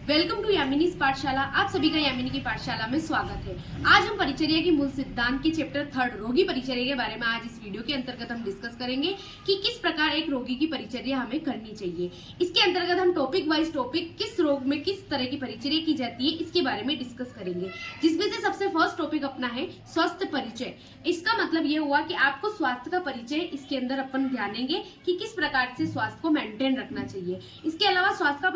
Welcome to यामिनीज पाठशाला। आप सभी का यामिनी की पाठशाला में स्वागत है। आज हम परिचर्या के मूल सिद्धांत के चैप्टर 3 रोगी परिचर्या के बारे में आज इस वीडियो के अंतर्गत हम डिस्कस करेंगे कि किस प्रकार एक रोगी की परिचर्या हमें करनी चाहिए। इसके अंतर्गत हम टॉपिक वाइज टॉपिक किस रोग में किस तरह की परिचर्या की जाती है इसके बारे में डिस्कस करेंगे, जिसमें से सबसे फर्स्ट टॉपिक अपना है स्वास्थ्य परिचय। इसका मतलब ये हुआ कि आपको स्वास्थ्य का परिचय इसके अंदर अपन ध्यानेंगे कि किस प्रकार से स्वास्थ्य को मेंटेन रखना चाहिए। इसके अलावा स्वास्थ्य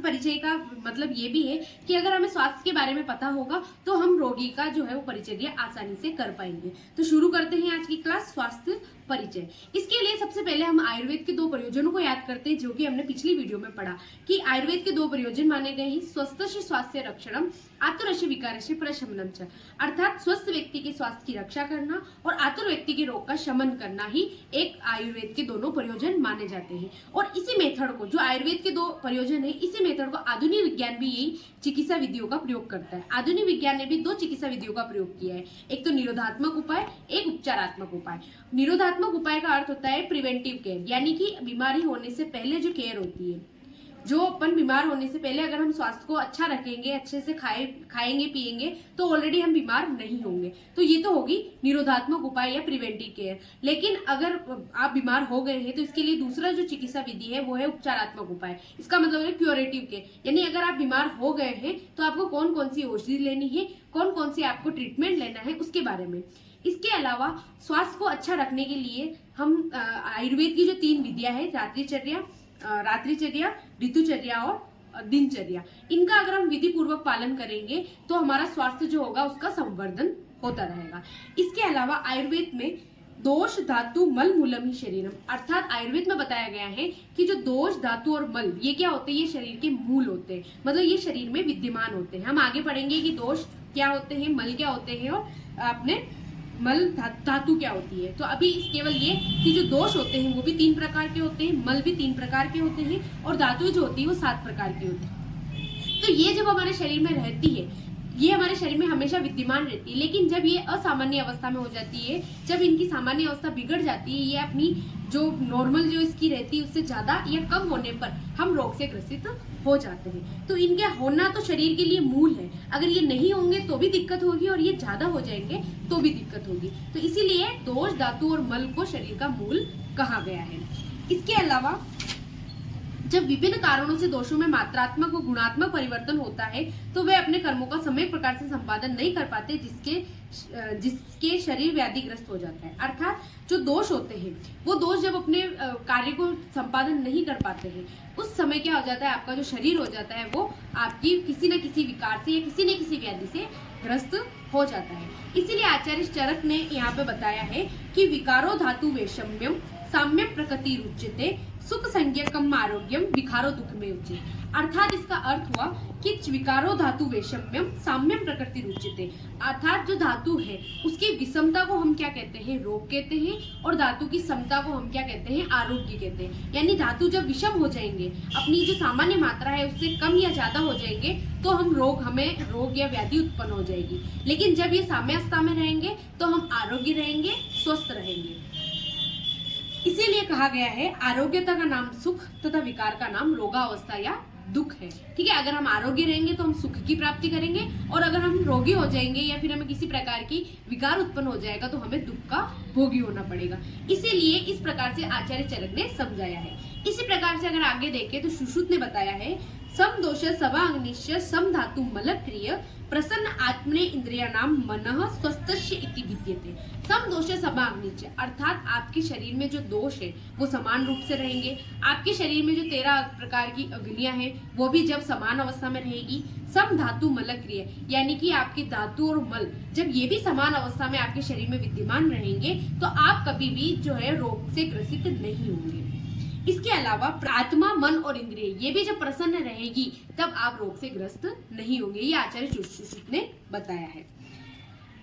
परिचय का मतलब ये भी है कि अगर हमें स्वास्थ्य के बारे में पता होगा तो हम रोगी का जो है वो परिचर्या आसानी से कर पाएंगे। तो शुरू करते हैं आज की क्लास स्वास्थ्य परिचय। इसके लिए सबसे पहले हम आयुर्वेद के 2 प्रयोजनों को याद करते हैं, जो कि हमने पिछली वीडियो में पढ़ा कि आयुर्वेद के 2 प्रयोजन माने गए हैं स्वस्थस्य स्वास्थ्य रक्षणम आतुरस्य विकारस्य प्रशमनम च, अर्थात स्वस्थ व्यक्ति के स्वास्थ्य की रक्षा करना और आतुर व्यक्ति के रोग का शमन करना ही एक आयुर्वेद के दोनों प्रयोजन माने जाते हैं। और इसी मेथड को, जो आयुर्वेद के 2 प्रयोजन है, इसी मेथड को आधुनिक विज्ञान भी यही चिकित्सा विधियों का प्रयोग करता है। आधुनिक विज्ञान ने भी 2 चिकित्सा विधियों का प्रयोग किया है, एक तो निरोधात्मक उपाय, एक उपचारात्मक उपाय। निरोधात्मक उपाय का अर्थ होता है प्रिवेंटिव केयर, यानी कि बीमारी होने से पहले जो केयर होती है, जो अपन बीमार होने से पहले अगर हम स्वास्थ्य को अच्छा रखेंगे, अच्छे से खाएंगे पिएंगे तो ऑलरेडी हम बीमार नहीं होंगे। तो ये तो होगी निरोधात्मक उपाय या प्रिवेंटिव केयर। लेकिन अगर आप बीमार हो गए हैं तो इसके लिए दूसरा जो चिकित्सा विधि है वो है उपचारात्मक उपाय। इसका मतलब है क्यूरेटिव केयर, यानी अगर आप बीमार हो गए हैं तो आपको कौन कौन सी औषधि लेनी है, कौन कौन सी आपको ट्रीटमेंट लेना है, उसके बारे में। इसके अलावा स्वास्थ्य को अच्छा रखने के लिए हम आयुर्वेद की जो 3 विधियां है, रात्रिचर्या, ऋतुचर्या और दिनचर्या, इनका अगर हम विधि पूर्वक पालन करेंगे तो हमारा स्वास्थ्य जो होगा उसका संवर्धन होता रहेगा। इसके अलावा आयुर्वेद में दोष धातु मल मूलम ही शरीरम, अर्थात आयुर्वेद में बताया गया है कि जो दोष धातु और मल ये क्या होते हैं, ये शरीर के मूल होते हैं, मतलब ये शरीर में विद्यमान होते हैं। हम आगे पढ़ेंगे कि दोष क्या होते हैं, मल क्या होते हैं और अपने मल धातु क्या होती है। तो अभी केवल ये कि जो दोष होते हैं वो भी 3 प्रकार के होते हैं, मल भी 3 प्रकार के होते हैं और धातु जो होती है वो 7 प्रकार की होती है। तो ये जब हमारे शरीर में रहती है, ये हमारे शरीर में हमेशा विद्यमान रहती है, लेकिन जब ये असामान्य अवस्था में हो जाती है, जब इनकी सामान्य अवस्था बिगड़ जाती है, ये अपनी जो नॉर्मल जो इसकी रहती है उससे ज्यादा या कम होने पर हम रोग से ग्रसित हो जाते हैं। तो इनके होना तो शरीर के लिए मूल है, अगर ये नहीं होंगे तो भी दिक्कत होगी और ये ज्यादा हो जाएंगे तो भी दिक्कत होगी। तो इसीलिए दोष धातु और मल को शरीर का मूल कहा गया है। इसके अलावा जब विभिन्न कारणों से दोषों में मात्रात्मक व गुणात्मक परिवर्तन होता है तो वे अपने कर्मों का समय प्रकार से संपादन नहीं कर पाते, जिसके शरीर व्याधिग्रस्त हो जाता है। अर्थात जो दोष होते हैं वो दोष जब अपने कार्य को संपादन नहीं कर पाते हैं उस समय क्या हो जाता है, आपका जो शरीर हो जाता है वो आपकी किसी न किसी विकार से या किसी न किसी व्याधि से ग्रस्त हो जाता है। इसीलिए आचार्य चरक ने यहाँ पे बताया है कि विकारो धातु वैषम्यम साम्यम प्रकृति रुच्यते सुख संज्ञकम आरोग्यम विकारो दुख में उच्यते, अर्थात इसका अर्थ हुआ कि विकारो धातु वैषम्यम साम्यम प्रकृति रुच्यते, अर्थात जो धातु है उसकी विषमता को हम क्या कहते हैं, रोग कहते हैं, और धातु की समता को हम क्या कहते हैं, आरोग्य कहते हैं। यानी धातु जब विषम हो जाएंगे, अपनी जो सामान्य मात्रा है उससे कम या ज्यादा हो जाएंगे तो हमें रोग या व्याधि उत्पन्न हो जाएगी। लेकिन जब ये साम्यावस्था में रहेंगे तो हम आरोग्य रहेंगे, स्वस्थ रहेंगे। इसीलिए कहा गया है आरोग्यता का नाम सुख तथा विकार का नाम रोगावस्था या दुख है। ठीक है, अगर हम आरोग्य रहेंगे तो हम सुख की प्राप्ति करेंगे, और अगर हम रोगी हो जाएंगे या फिर हमें किसी प्रकार की विकार उत्पन्न हो जाएगा तो हमें दुख का भोगी होना पड़ेगा। इसीलिए इस प्रकार से आचार्य चरक ने समझाया है। इसी प्रकार से अगर आगे देखें तो सुश्रुत ने बताया है सम दोष सवा अग्निश्च सम धातु मल क्रिय प्रसन्न आत्मने इंद्रिया नाम मनः स्वस्थस्य इति विद्यते। सम दोष सवा अग्निश्च, अर्थात आपके शरीर में जो दोष है वो समान रूप से रहेंगे। आपके शरीर में जो 13 प्रकार की अग्नियां हैं वो भी जब समान अवस्था में रहेगी। सम धातु मल क्रिय, यानी कि आपके धातु और मल जब ये भी समान अवस्था में आपके शरीर में विद्यमान रहेंगे तो आप कभी भी जो है रोग से ग्रसित नहीं होंगे। इसके अलावा आत्मा मन और इंद्रिय ये भी जब प्रसन्न रहेगी तब आप रोग से ग्रस्त नहीं होंगे, ये आचार्य सुश्रुत ने बताया है।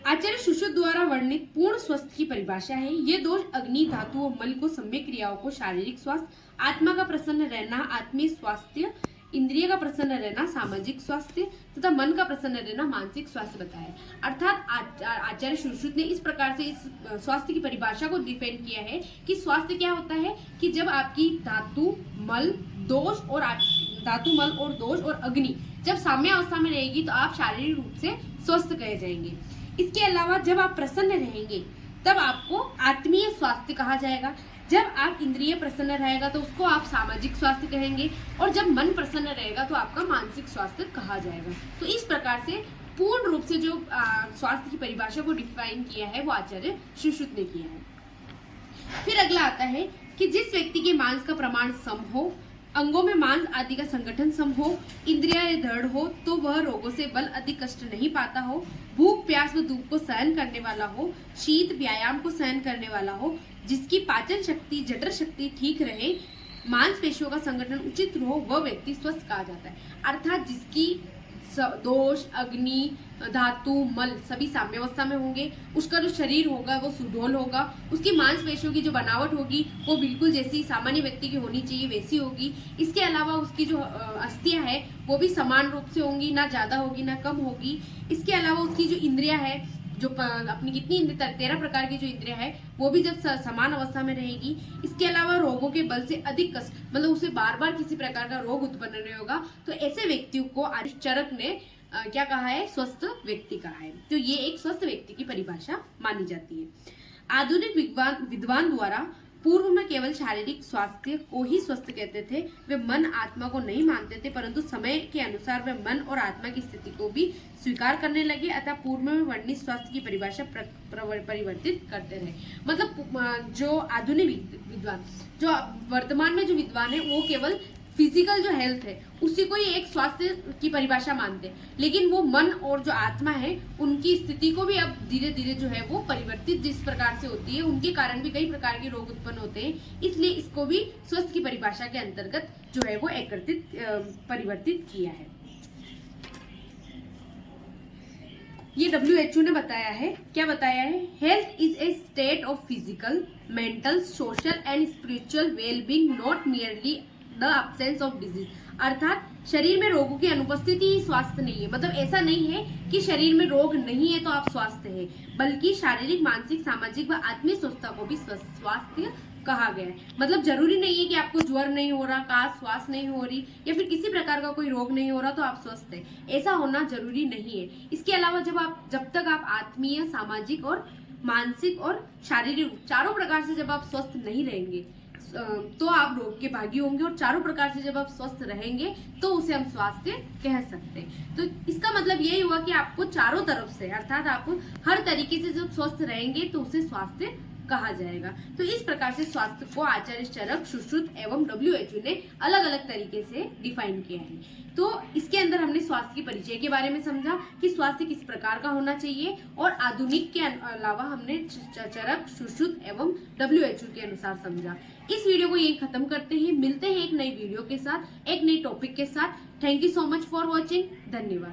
आचार्य सुश्रुत द्वारा वर्णित पूर्ण स्वस्थ की परिभाषा है ये दोष अग्नि धातु और मल को सम्यक क्रियाओं को शारीरिक स्वास्थ्य, आत्मा का प्रसन्न रहना आत्मीय स्वास्थ्य, इंद्रिय का प्रसन्न रहना सामाजिक स्वास्थ्य तथा मन का प्रसन्न रहना मानसिक स्वास्थ्य बताया। अर्थात आचार्य सुश्रुत ने इस प्रकार से इस स्वास्थ्य की परिभाषा को डिफाइन किया है कि स्वास्थ्य क्या होता है कि जब आपकी धातु, मल, दोष और धातु, मल और दोष और अग्नि जब साम्य अवस्था में रहेगी तो आप शारीरिक रूप से स्वस्थ कहे जाएंगे। इसके अलावा जब आप प्रसन्न रहेंगे तब आपको आत्मीय स्वास्थ्य कहा जाएगा। जब आप इंद्रिय प्रसन्न रहेगा तो उसको आप सामाजिक स्वास्थ्य कहेंगे, और जब मन प्रसन्न रहेगा तो आपका मानसिक स्वास्थ्य कहा जाएगा। तो इस प्रकार से पूर्ण रूप से जो स्वास्थ्य की परिभाषा को डिफाइन किया है वो आचार्य सुश्रुत ने किया है। फिर अगला आता है कि जिस व्यक्ति के मांस का प्रमाण सम हो, अंगों में मांस आदि का संगठन सम हो, इंद्रियां दृढ़ हो, तो वह रोगों से बल अधिक कष्ट नहीं पाता हो, भूख प्यास व धूप को सहन करने वाला हो, शीत व्यायाम को सहन करने वाला हो, जिसकी पाचन शक्ति जठर शक्ति ठीक रहे, मांसपेशियों का संगठन उचित हो, वह व्यक्ति स्वस्थ कहा जाता है। अर्थात जिसकी दोष, अग्नि, धातु, मल सभी साम्य अवस्था में होंगे, उसका जो शरीर होगा वो सुडौल होगा, उसकी मांसपेशियों की जो बनावट होगी वो बिल्कुल जैसी सामान्य व्यक्ति की होनी चाहिए वैसी होगी। इसके अलावा उसकी जो अस्थियां है वो भी समान रूप से होंगी, ना ज्यादा होगी ना कम होगी। इसके अलावा उसकी जो इंद्रियां है, जो अपनी कितनी 13 प्रकार की जो इंद्रिया है वो भी जब समान अवस्था में रहेगी। इसके अलावा रोगों के बल से अधिक कष्ट, मतलब उसे बार बार किसी प्रकार का रोग उत्पन्न नहीं होगा, तो ऐसे व्यक्तियों को चरक ने क्या कहा है, स्वस्थ व्यक्ति कहा है। तो ये एक स्वस्थ व्यक्ति की परिभाषा मानी जाती है। आधुनिक विद्वान द्वारा पूर्व में केवल शारीरिक स्वास्थ्य को ही स्वस्थ कहते थे, वे मन आत्मा को नहीं मानते थे, परंतु समय के अनुसार वे मन और आत्मा की स्थिति को भी स्वीकार करने लगे, अतः पूर्व में वर्णित स्वास्थ्य की परिभाषा परिवर्तित करते रहे। मतलब जो आधुनिक विद्वान, जो वर्तमान में जो विद्वान है वो केवल फिजिकल जो हेल्थ है उसी को ही एक स्वास्थ्य की परिभाषा मानते हैं, लेकिन वो मन और जो आत्मा है उनकी स्थिति को भी अब धीरे धीरे जो है वो परिवर्तित जिस प्रकार से होती है, उनके कारण भी कई प्रकार के रोग उत्पन्न होते हैं, इसलिए इसको भी स्वास्थ्य की परिभाषा के अंतर्गत जो है वो परिवर्तित किया है। ये WHO ने बताया है, क्या बताया है, health is a state of physical, mental, social and spiritual wellbeing, not merely the absence of disease. अर्थात शरीर में रोगों की अनुपस्थिति ही स्वास्थ्य नहीं है। मतलब ऐसा नहीं है कि शरीर में रोग नहीं है तो आप स्वास्थ्य है, बल्कि शारीरिक, मानसिक, सामाजिक व आत्मीय स्वस्थता को भी स्वास्थ्य कहा गया है। मतलब जरूरी नहीं है कि आपको ज्वर नहीं हो रहा, काश श्वास नहीं हो रही या फिर किसी प्रकार का कोई रोग नहीं हो रहा तो आप स्वस्थ है, ऐसा होना जरूरी नहीं है। इसके अलावा जब तक आप आत्मीय, सामाजिक और मानसिक और शारीरिक चारों प्रकार से जब आप स्वस्थ नहीं रहेंगे तो आप रोग के भागी होंगे, और चारों प्रकार से जब आप स्वस्थ रहेंगे तो उसे हम स्वास्थ्य कह सकते हैं। तो इसका मतलब यही हुआ कि आपको चारों तरफ से, अर्थात आप हर तरीके से जब स्वस्थ रहेंगे तो उसे स्वास्थ्य कहा जाएगा। तो इस प्रकार से स्वास्थ्य को आचार्य चरक, सुश्रुत एवं WHO ने अलग अलग तरीके से डिफाइन किया है। तो इसके अंदर हमने स्वास्थ्य की परिचय के बारे में समझा कि स्वास्थ्य किस प्रकार का होना चाहिए, और आधुनिक के अलावा हमने चरक, सुश्रुत एवं WHO के अनुसार समझा। इस वीडियो को यही खत्म करते हैं, मिलते हैं एक नई वीडियो के साथ, एक नई टॉपिक के साथ। Thank you so much for watching, धन्यवाद।